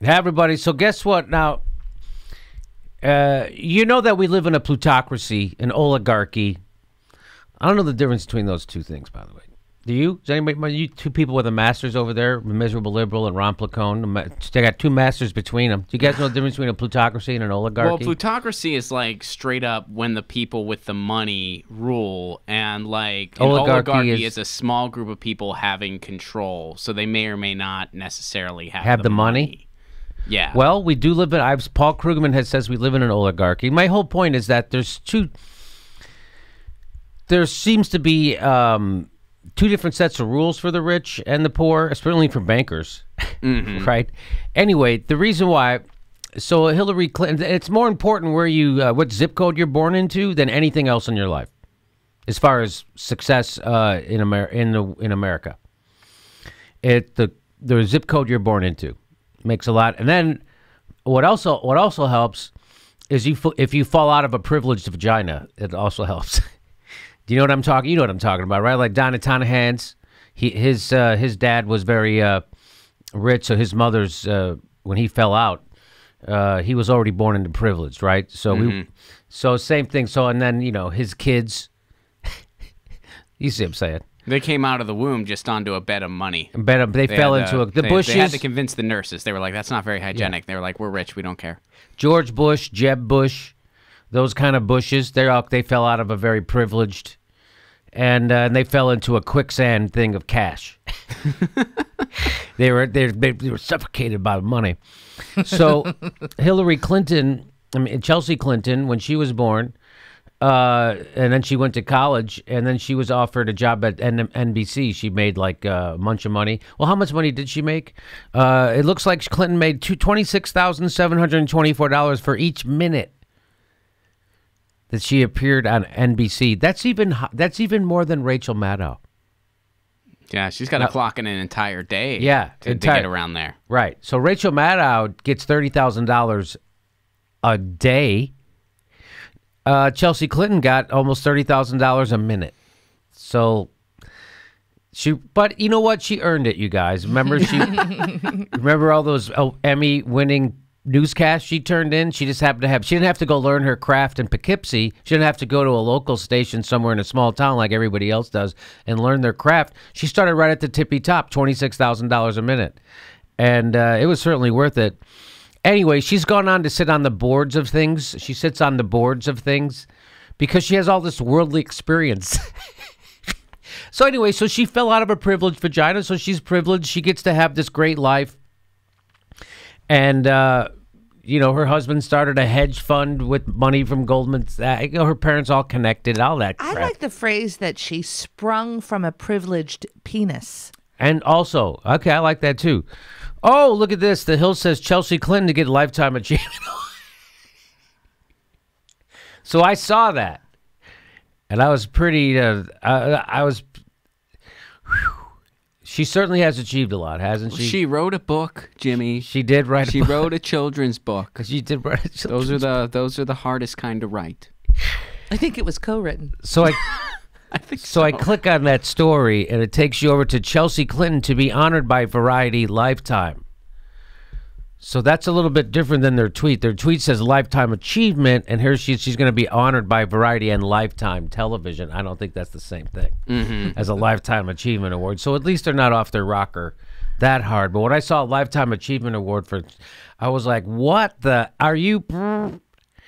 Hey, everybody. So guess what? Now, you know that we live in a plutocracy, an oligarchy. I don't know the difference between those two things, by the way. Do you? Does anybody? You two people with a master's over there, miserable liberal and Ron Placone. They got two masters between them. Do you guys know the difference between a plutocracy and an oligarchy? Well, plutocracy is like straight up when the people with the money rule, and like an oligarchy is a small group of people having control, so they may or may not necessarily have the money. Yeah. Well, we do live in. Paul Krugman says we live in an oligarchy. My whole point is that there seems to be two different sets of rules for the rich and the poor, especially for bankers, right? Anyway, the reason why, so Hillary Clinton, it's more important where you, what zip code you're born into than anything else in your life, as far as success in America. The zip code you're born into makes a lot, and then what also helps is if you fall out of a privileged vagina, it also helps. Do you know what I'm talking? You know what I'm talking about, right? Like Donna Tanahan's, his dad was very rich, so his mother's when he fell out, he was already born into privilege, right? So so same thing. So and then his kids, you see what I'm saying? They came out of the womb just onto a bed of money. They fell into the Bushes. They had to convince the nurses. They were like, "That's not very hygienic." Yeah. They were like, "We're rich. We don't care." George Bush, Jeb Bush. Those kind of Bushes, they fell out of a very privileged, and they fell into a quicksand thing of cash. they were suffocated by money. So Hillary Clinton, Chelsea Clinton, when she was born, and then she went to college, and then she was offered a job at NBC. She made like a bunch of money. Well, how much money did she make? It looks like Clinton made $26,724 for each minute that she appeared on NBC. That's even more than Rachel Maddow. Yeah, she's got to clock in an entire day. Yeah, to get around there. Right. So Rachel Maddow gets $30,000 a day. Chelsea Clinton got almost $30,000 a minute. So but you know what? She earned it, you guys. Remember remember all those Emmy-winning newscasts she turned in? She just happened to she didn't have to go learn her craft in Poughkeepsie. She didn't have to go to a local station somewhere in a small town like everybody else does and learn their craft. She started right at the tippy top, $26,000 a minute. And it was certainly worth it. Anyway, she's gone on to sit on the boards of things. She sits on the boards of things because she has all this worldly experience. So anyway, so she fell out of a privileged vagina, so she's privileged. She gets to have this great life. And, her husband started a hedge fund with money from Goldman Sachs. Her parents all connected, all that crap. I like the phrase that she sprung from a privileged penis. And also, okay, I like that too. Oh, look at this. The Hill says Chelsea Clinton to get Lifetime Achievement. So I saw that. And I was pretty, she certainly has achieved a lot, hasn't she? She wrote a book, Jimmy. She did write a book. She wrote a children's book. She did write a children's book. Those are the hardest kind to write. I think it was co-written. So I click on that story, and it takes you over to Chelsea Clinton to be honored by Variety Lifetime. So that's a little bit different than their tweet. Their tweet says Lifetime Achievement, and here she's going to be honored by Variety and Lifetime Television. I don't think that's the same thing as a Lifetime Achievement Award. So at least they're not off their rocker that hard. But when I saw a Lifetime Achievement Award I was like, what the, are you...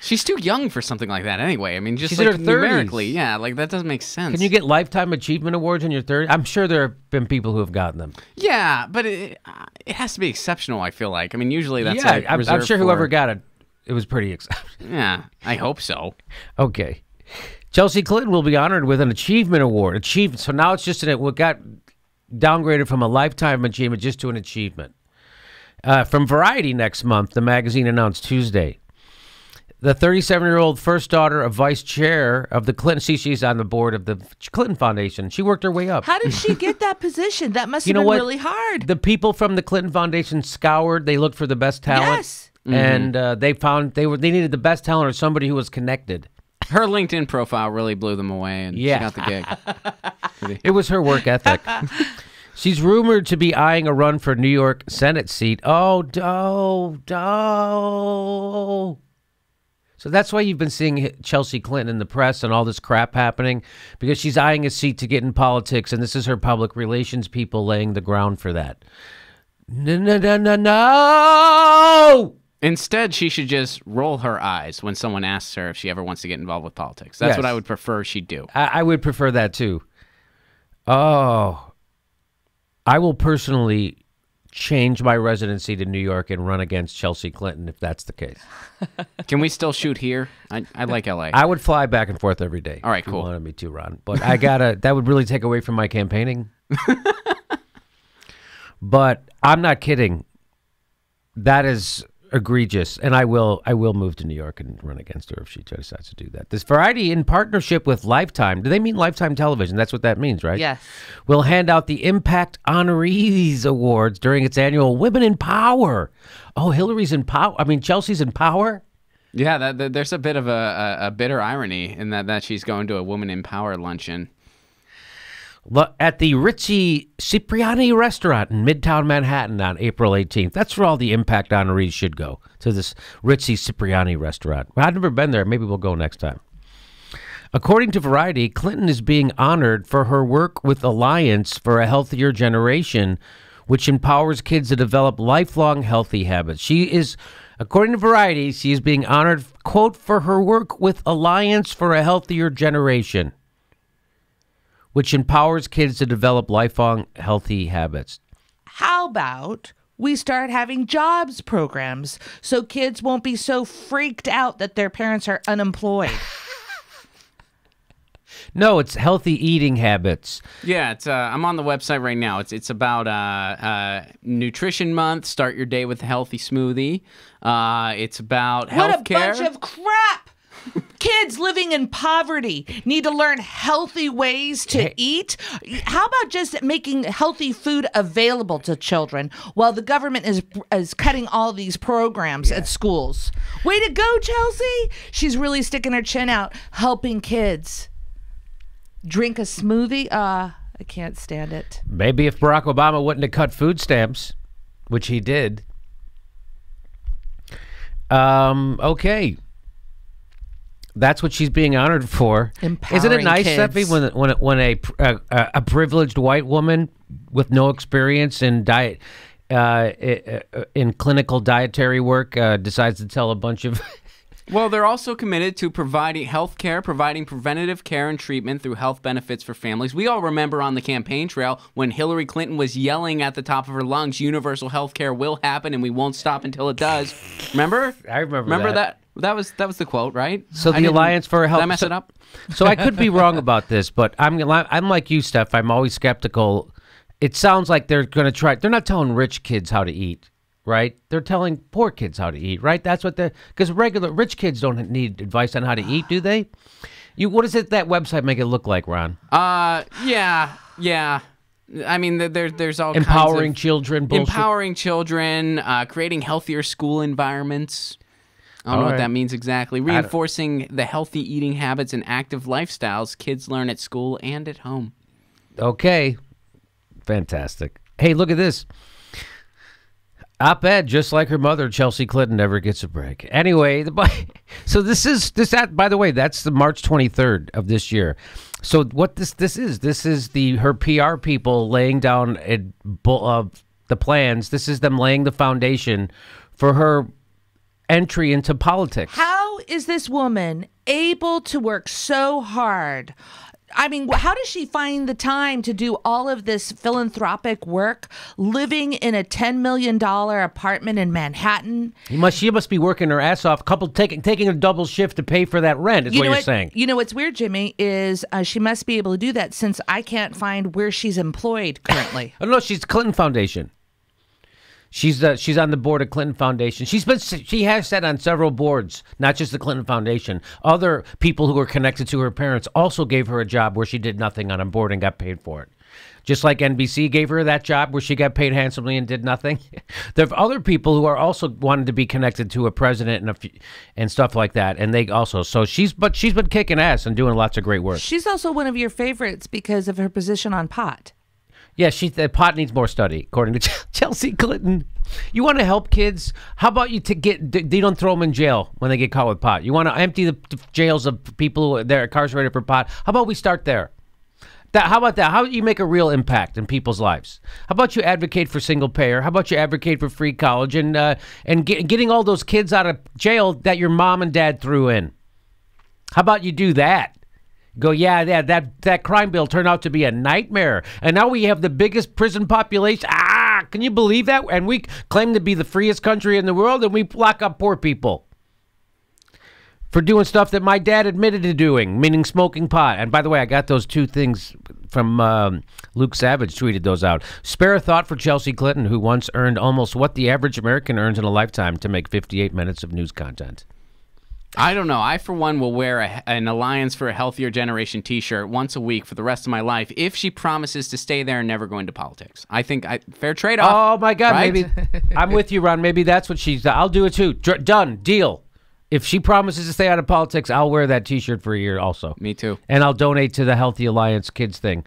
She's too young for something like that anyway. I mean, just she's like in her 30s. numerically, yeah, like that doesn't make sense. Can you get Lifetime Achievement Awards in your 30s? I'm sure there have been people who have gotten them. Yeah, but it has to be exceptional, I feel like. I mean, usually that's I'm sure whoever got it, it was pretty exceptional. Yeah, I hope so. Okay. Chelsea Clinton will be honored with an Achievement Award. So now it's just what got downgraded from a Lifetime Achievement just to an achievement. From Variety next month, the magazine announced Tuesday. The 37-year-old first daughter of vice chair of the Clinton, she's on the board of the Clinton Foundation. She worked her way up. How did she get that position? That must have been really hard. The people from the Clinton Foundation scoured. They looked for the best talent. Yes. And they found they needed the best talent or somebody who was connected. Her LinkedIn profile really blew them away, and she got the gig. It was her work ethic. She's rumored to be eyeing a run for New York Senate seat. Oh, no. So that's why you've been seeing Chelsea Clinton in the press and all this crap happening, because she's eyeing a seat to get in politics, and this is her public relations people laying the ground for that. No! Instead, she should just roll her eyes when someone asks her if she ever wants to get involved with politics. That's what I would prefer she do. I would prefer that, too. Oh, I will personally change my residency to New York and run against Chelsea Clinton if that's the case. Can we still shoot here? I like LA. I would fly back and forth every day. All right, if cool. You wanted me to, Ron. But that would really take away from my campaigning. But I'm not kidding. That is egregious, and I will move to New York and run against her if she decides to do that. This Variety, in partnership with Lifetime, do they mean Lifetime Television? That's what that means, right? Yes. Will hand out the Impact Honorees Awards during its annual Women in Power. Oh, Hillary's in power. I mean, Chelsea's in power. Yeah, there's a bit of a bitter irony in that she's going to a Women in Power luncheon. At the Ritzy Cipriani restaurant in Midtown Manhattan on April 18th. That's where all the Impact honorees should go, to this Ritzy Cipriani restaurant. Well, I've never been there. Maybe we'll go next time. According to Variety, Clinton is being honored for her work with Alliance for a Healthier Generation, which empowers kids to develop lifelong healthy habits. According to Variety, she is being honored, quote, for her work with Alliance for a Healthier Generation, which empowers kids to develop lifelong healthy habits. How about we start having jobs programs so kids won't be so freaked out that their parents are unemployed? No, it's healthy eating habits. Yeah, it's I'm on the website right now. It's about Nutrition Month. Start your day with a healthy smoothie. It's about healthcare. What a bunch of crap! Kids living in poverty need to learn healthy ways to eat. How about just making healthy food available to children while the government is cutting all these programs at schools? Way to go, Chelsea! She's really sticking her chin out, helping kids. Drink a smoothie? I can't stand it. Maybe if Barack Obama wouldn't have cut food stamps, which he did. Okay. That's what she's being honored for. Empowering Isn't it nice, kids. Steffi, when a privileged white woman with no experience in diet, in clinical dietary work, decides to tell a bunch of... Well, they're also committed to providing health care, providing preventative care and treatment through health benefits for families. We all remember on the campaign trail when Hillary Clinton was yelling at the top of her lungs, universal health care will happen and we won't stop until it does. Remember? I remember that. That was the quote, right? So the Alliance for Health... Did I mess it up? So I could be wrong about this, but I'm like you, Steph. I'm always skeptical. It sounds like they're going to try... They're not telling rich kids how to eat, right? They're telling poor kids how to eat, right? That's what they're... Because regular rich kids don't need advice on how to eat, do they? What does that website make it look like, Ron? Yeah. I mean, there's all empowering kinds of... children, bullshit. Empowering children, creating healthier school environments... I don't know what that means exactly. Reinforcing the healthy eating habits and active lifestyles kids learn at school and at home. Okay. Fantastic. Hey, look at this. Op-ed, just like her mother, Chelsea Clinton never gets a break. Anyway, so by the way, that's the March 23rd of this year. So what this is her PR people laying down the plans. This is them laying the foundation for her entry into politics. How is this woman able to work so hard? I mean, how does she find the time to do all of this philanthropic work, living in a $10 million apartment in Manhattan? She must be working her ass off, taking a double shift to pay for that rent, is what you're saying. You know what's weird, Jimmy, is she must be able to do that since I can't find where she's employed currently. Oh, no, she's Clinton Foundation. She's on the board of Clinton Foundation. She has sat on several boards, not just the Clinton Foundation. Other people who were connected to her parents also gave her a job where she did nothing on a board and got paid for it. Just like NBC gave her that job where she got paid handsomely and did nothing. There are other people who are also wanted to be connected to a president and stuff like that, and they also. So she's been kicking ass and doing lots of great work. She's also one of your favorites because of her position on pot. Yeah, the pot needs more study, according to Chelsea Clinton. You want to help kids? How about you they don't throw them in jail when they get caught with pot? You want to empty the jails of people who they're incarcerated for pot? How about we start there? How about that? How do you make a real impact in people's lives? How about you advocate for single payer? How about you advocate for free college and getting all those kids out of jail that your mom and dad threw in? How about you do that? Go, that crime bill turned out to be a nightmare. And now we have the biggest prison population. Can you believe that? And we claim to be the freest country in the world, and we lock up poor people for doing stuff that my dad admitted to doing, meaning smoking pot. And by the way, I got those 2 things from Luke Savage, tweeted those out. Spare a thought for Chelsea Clinton, who once earned almost what the average American earns in a lifetime to make 58 minutes of news content. I don't know. I, for one, will wear an Alliance for a Healthier Generation t-shirt once a week for the rest of my life if she promises to stay there and never go into politics. I think fair trade-off. Oh, my God. Right? Maybe I'm with you, Ron. Maybe that's what I'll do it, too. Done. Deal. If she promises to stay out of politics, I'll wear that t-shirt for a year also. Me too. And I'll donate to the Healthy Alliance Kids thing.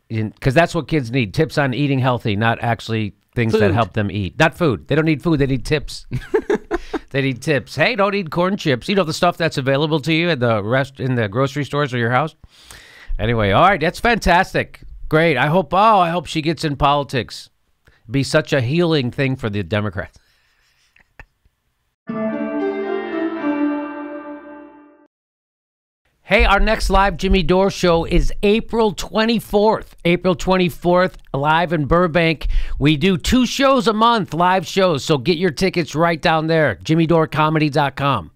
Because that's what kids need. Tips on eating healthy, not actually things that help them eat. Not food. They don't need food. They need tips. They need tips. Hey, don't eat corn chips. You know, the stuff that's available to you in the grocery stores or your house. Anyway, all right, that's fantastic. Great. I hope she gets in politics. It'd be such a healing thing for the Democrats. Hey, our next live Jimmy Dore show is April 24th. April 24th, live in Burbank. We do 2 shows a month, live shows, so get your tickets right down there, jimmydoorecomedy.com.